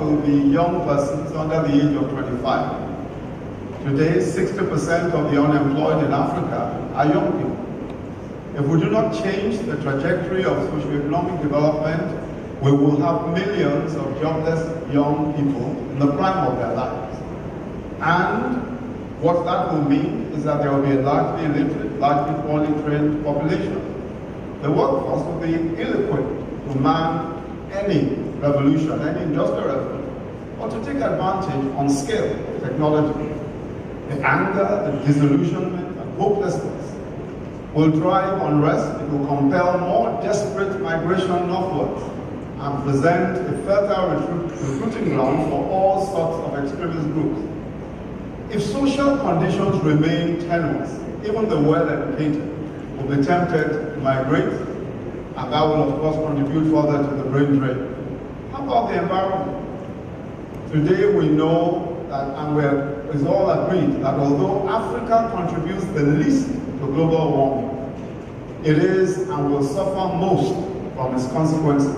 will be young persons under the age of 25. Today, 60% of the unemployed in Africa are young people. If we do not change the trajectory of socio-economic development, we will have millions of jobless young people in the prime of their lives. And what that will mean is that there will be a largely illiterate, largely poorly trained population. The workforce will be ill-equipped to man any revolution, any industrial revolution, or to take advantage on scale of technology. The anger, the disillusionment, and hopelessness will drive unrest. It will compel more desperate migration northwards and present a fertile recruiting ground for all sorts of extremist groups. If social conditions remain tenuous, even the well-educated will be tempted to migrate, and that will of course contribute further to the brain drain. How about the environment? Today we know that, and it's all agreed, that although Africa contributes the least to global warming, it is and will suffer most from its consequences.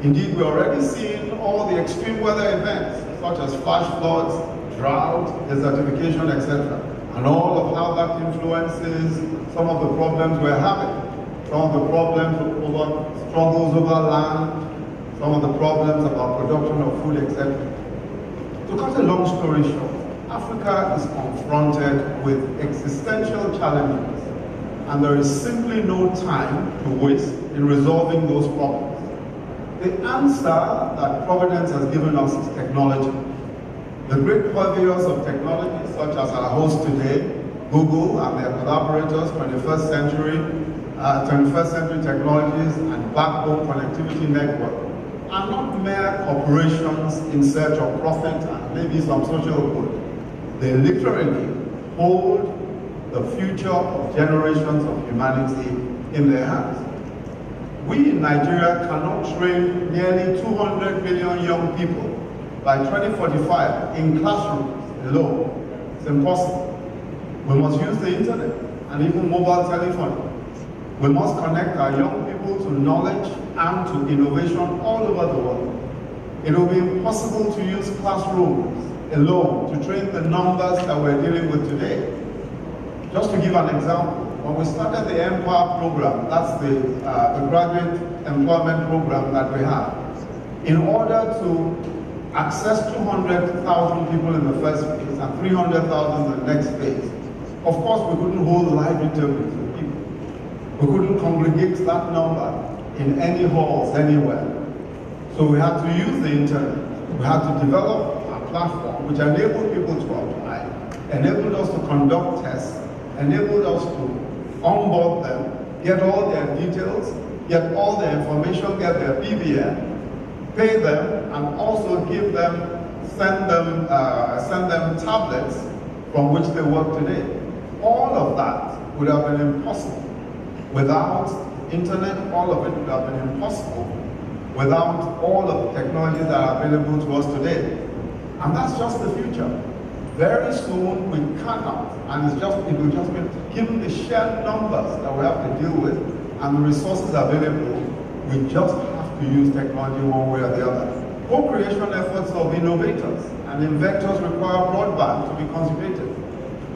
Indeed, we're already seeing all the extreme weather events, such as flash floods, drought, desertification, etc., and all of how that influences some of the problems we're having, some of the problems over struggles over land, some of the problems about production of food, etc. To cut a long story short, Africa is confronted with existential challenges, and there is simply no time to waste in resolving those problems. The answer that Providence has given us is technology. The great purveyors of technology, such as our host today, Google and their collaborators, 21st century technologies and backbone connectivity network, are not mere corporations in search of profit and maybe some social good. They literally hold the future of generations of humanity in their hands. We in Nigeria cannot train nearly 200 million young people by 2045 in classrooms alone. It's impossible. We must use the internet and even mobile telephony. We must connect our young people to knowledge and to innovation all over the world. It will be impossible to use classrooms alone to train the numbers that we're dealing with today. Just to give an example, when we started the Empower program, that's the graduate employment program that we have, in order to access 200,000 people in the first phase and 300,000 in the next phase, of course we couldn't hold live interviews with people. We couldn't congregate that number in any halls anywhere. So we had to use the internet. We had to develop a platform which enabled people to apply, enabled us to conduct tests, enabled us to onboard them, get all their details, get all their information, get their BVN, pay them, and also send them tablets from which they work today. All of that would have been impossible without internet. All of it would have been impossible without all of the technologies that are available to us today. And that's just the future. Very soon we cannot, and it will just be, given the sheer numbers that we have to deal with and the resources available, we just have to use technology one way or the other. Co-creation efforts of innovators and inventors require broadband to be consummated.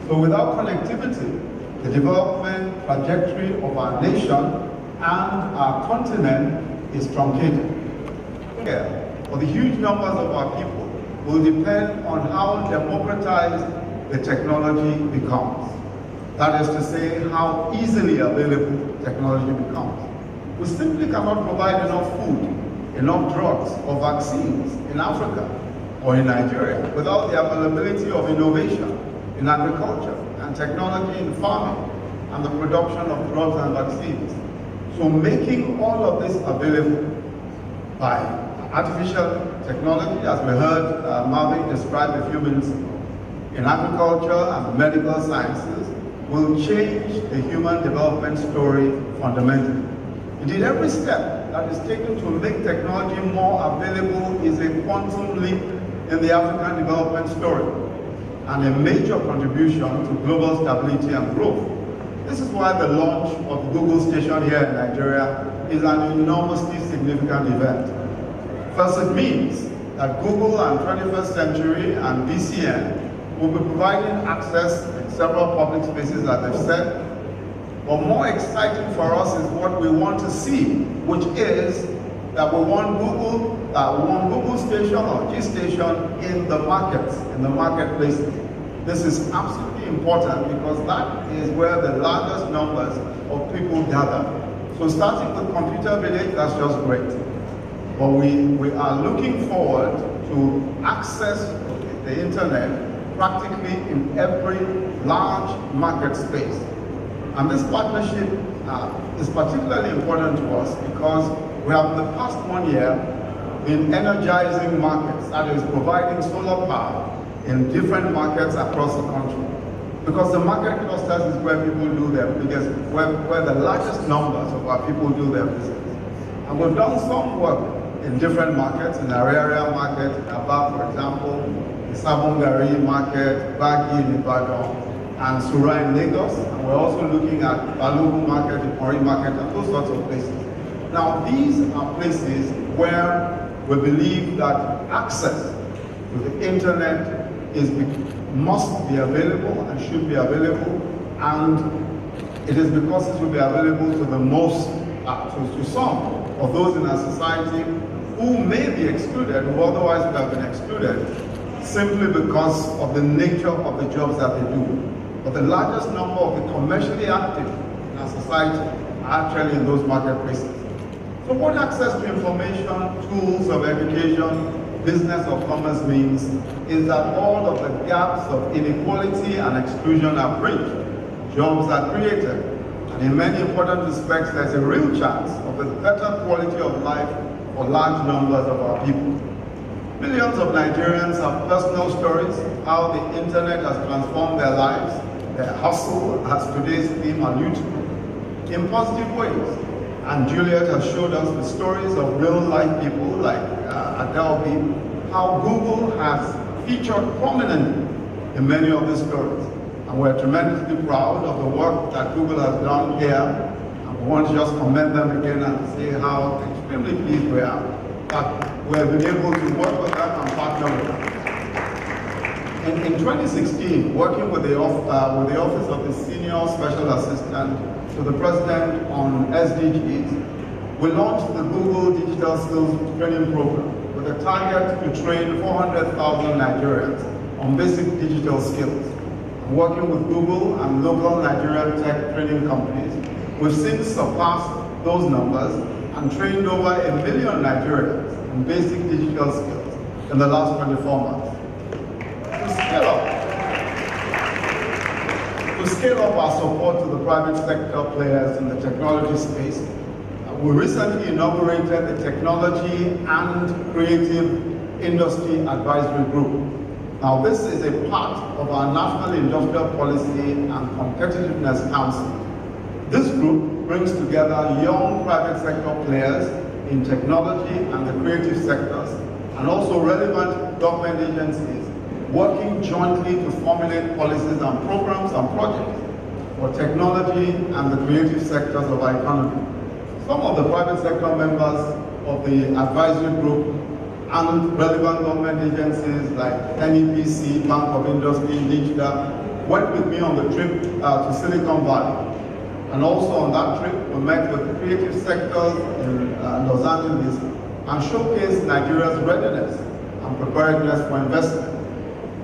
So without connectivity, the development trajectory of our nation and our continent is truncated. For the huge numbers of our people will depend on how democratized the technology becomes. That is to say, how easily available technology becomes. We simply cannot provide enough food, enough drugs, or vaccines in Africa or in Nigeria without the availability of innovation in agriculture and technology in farming and the production of drugs and vaccines. So making all of this available by artificial technology, as we heard Marvin describe a few minutes ago, in agriculture and medical sciences, will change the human development story fundamentally. Indeed, every step that is taken to make technology more available is a quantum leap in the African development story and a major contribution to global stability and growth. This is why the launch of the Google station here in Nigeria is an enormously significant event. First, it means that Google and 21st Century and GCON will be providing access in several public spaces, as I've said. But more exciting for us is what we want to see, which is that we want Google Station or G Station in the markets, in the marketplaces. This is absolutely important because that is where the largest numbers of people gather. So starting with Computer Village, that's just great. But we are looking forward to access the internet practically in every large market space. And this partnership is particularly important to us because we have in the past 1 year been energizing markets, that is providing solar power in different markets across the country. Because the market clusters is where people do their biggest, where the largest numbers of our people do their business. And we've done some work in different markets, in our area market, in Aba, for example, the Sabongari market, Bagi in Ibadan, and Sura in Lagos. And we're also looking at Balogun market, Ipori market, and those sorts of places. Now, these are places where we believe that access to the internet must be available and should be available, and it is because it will be available to the most, to some of those in our society who may be excluded, who otherwise would have been excluded, simply because of the nature of the jobs that they do. But the largest number of the commercially active in our society are actually in those marketplaces. So what access to information, tools of education, business or commerce means is that all of the gaps of inequality and exclusion are bridged, jobs are created, and in many important respects there's a real chance of a better quality of life for large numbers of our people. Millions of Nigerians have personal stories of how the internet has transformed their lives, their hustle, as today's theme on YouTube, in positive ways. And Juliet has showed us the stories of real-life people like Adelby, how Google has featured prominently in many of these stories. And we're tremendously proud of the work that Google has done here. And we want to just commend them again and say how extremely pleased we are that we have been able to work with them and partner with them. In 2016, working with the Office of the Senior Special Assistant to the President on SDGs, we launched the Google Digital Skills Training Program with a target to train 400,000 Nigerians on basic digital skills. Working with Google and local Nigerian tech training companies, we've since surpassed those numbers and trained over 1 million Nigerians in basic digital skills in the last 24 months. To scale up our support to the private sector players in the technology space, we recently inaugurated the Technology and Creative Industry Advisory Group. Now, this is a part of our National Industrial Policy and Competitiveness Council. This group brings together young private sector players in technology and the creative sectors, and also relevant government agencies working jointly to formulate policies and programs and projects for technology and the creative sectors of our economy. Some of the private sector members of the advisory group and relevant government agencies like NEPC, Bank of Industry, NIGDA, went with me on the trip to Silicon Valley. And also on that trip, we met with the creative sectors in Los Angeles and showcased Nigeria's readiness and preparedness for investment,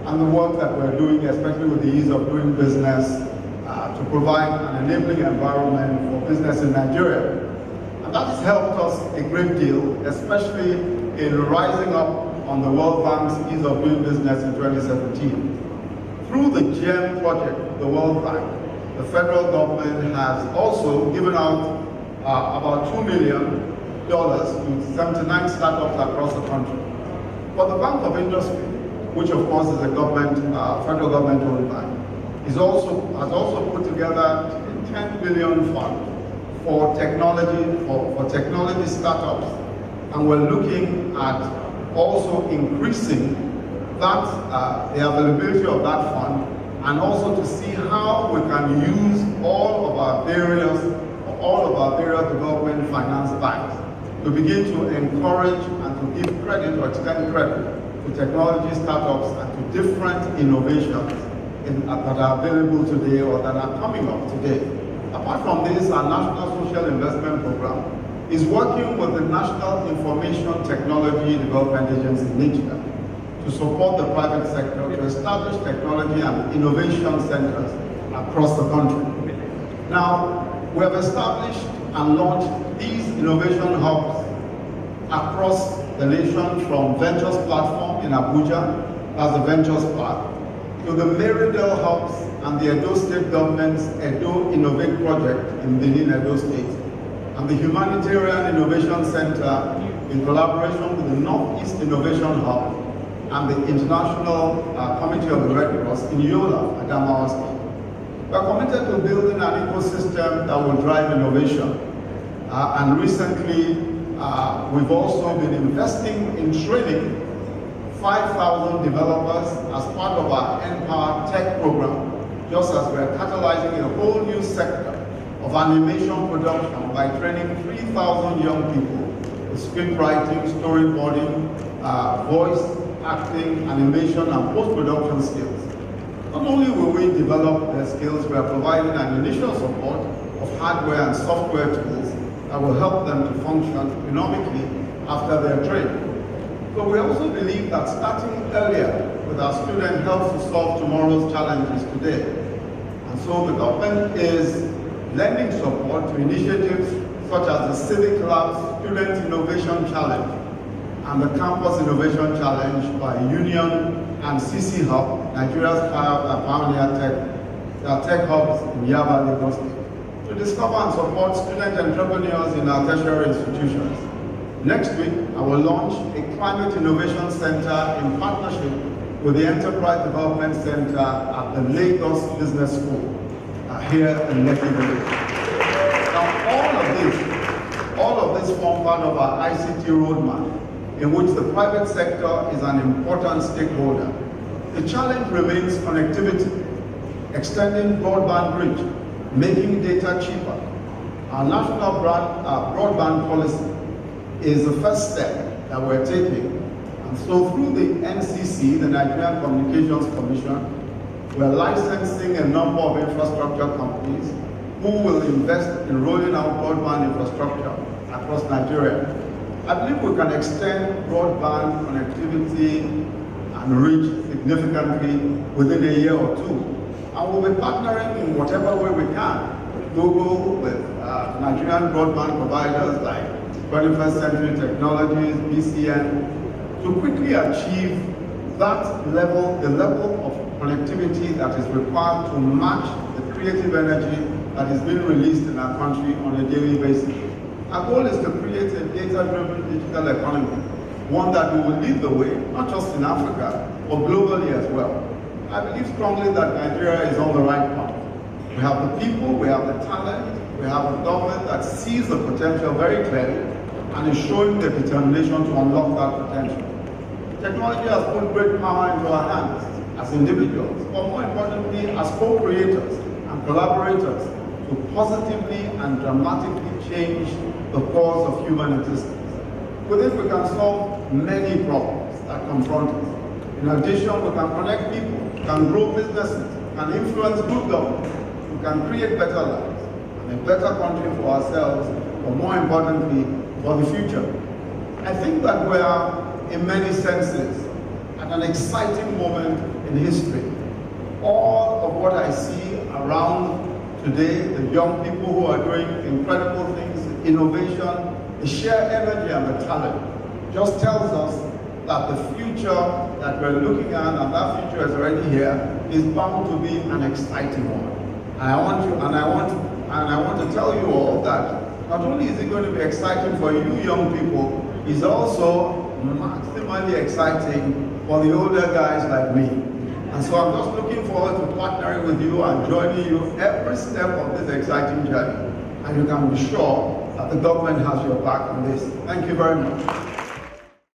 and the work that we're doing, especially with the ease of doing business, to provide an enabling environment for business in Nigeria. And that has helped us a great deal, especially in rising up on the World Bank's ease of doing business in 2017. Through the GEM project, the World Bank, the federal government has also given out about $2 million to 79 startups across the country. But the Bank of Industry, which of course is a federal government-owned bank, has also put together a $10 billion fund for technology startups, and we're looking at also increasing that the availability of that fund, and also to see how we can use all of our various development finance banks to begin to encourage and to give credit or extend credit to technology startups and to different innovations that are available today or that are coming up today. Apart from this, our National Social Investment Program is working with the National Information Technology Development Agency, NITIA, to support the private sector to establish technology and innovation centers across the country. Now, we have established and launched these innovation hubs across the nation, from Ventures Platform in Abuja, as the Ventures Park, to the Merindale hubs and the Edo State Government's Edo Innovate project in Benin, Edo State, and the Humanitarian Innovation Center in collaboration with the Northeast Innovation Hub and the International Committee of the Red Cross in Yola, Adamawa State. We are committed to building an ecosystem that will drive innovation. And recently, we've also been investing in training 5,000 developers as part of our Empower Tech program, just as we're catalyzing a whole new sector of animation production by training 3,000 young people with script writing, storyboarding, voice acting, animation, and post-production skills. Not only will we develop their skills, we are providing an initial support of hardware and software tools that will help them to function economically after their training. But we also believe that starting earlier with our students helps to solve tomorrow's challenges today. And so the government is lending support to initiatives such as the Civic Labs Student Innovation Challenge and the Campus Innovation Challenge by Union and CC Hub, Nigeria's pioneer tech hubs in Yaba, Lagos State, to discover and support student entrepreneurs in our tertiary institutions. Next week, I will launch a Climate Innovation Center in partnership with the Enterprise Development Center at the Lagos Business School here in Lekki Village. Now, all of this form part of our ICT roadmap, in which the private sector is an important stakeholder. The challenge remains connectivity, extending broadband reach, making data cheaper. Our national broadband policy is the first step that we're taking. And so through the NCC, the Nigerian Communications Commission, we're licensing a number of infrastructure companies who will invest in rolling out broadband infrastructure across Nigeria. I believe we can extend broadband connectivity and reach significantly within a year or two. And we'll be partnering in whatever way we can with Google, with Nigerian broadband providers like 21st Century Technologies, BCN, to quickly achieve that level, the level of connectivity that is required to match the creative energy that is being released in our country on a daily basis. Our goal is to create a data-driven digital economy, one that will lead the way, not just in Africa, but globally as well. I believe strongly that Nigeria is on the right path. We have the people, we have the talent, we have a government that sees the potential very clearly and is showing the determination to unlock that potential. Technology has put great power into our hands as individuals, but more importantly, as co-creators and collaborators to positively and dramatically change the course of human existence. With it, we can solve many problems that confront us. In addition, we can connect people, we can grow businesses, we can influence good government, we can create better lives, and a better country for ourselves, but more importantly, for the future. I think that we are, in many senses, at an exciting moment in history. All of what I see around today, the young people who are doing incredible things, innovation, the sheer energy and the talent, just tells us that the future that we're looking at, and that future is already here, is bound to be an exciting one. And I want to tell you all that not only is it going to be exciting for you young people, it's also maximally exciting for the older guys like me. And so I'm just looking forward to partnering with you and joining you every step of this exciting journey. And you can be sure that the government has your back on this. Thank you very much.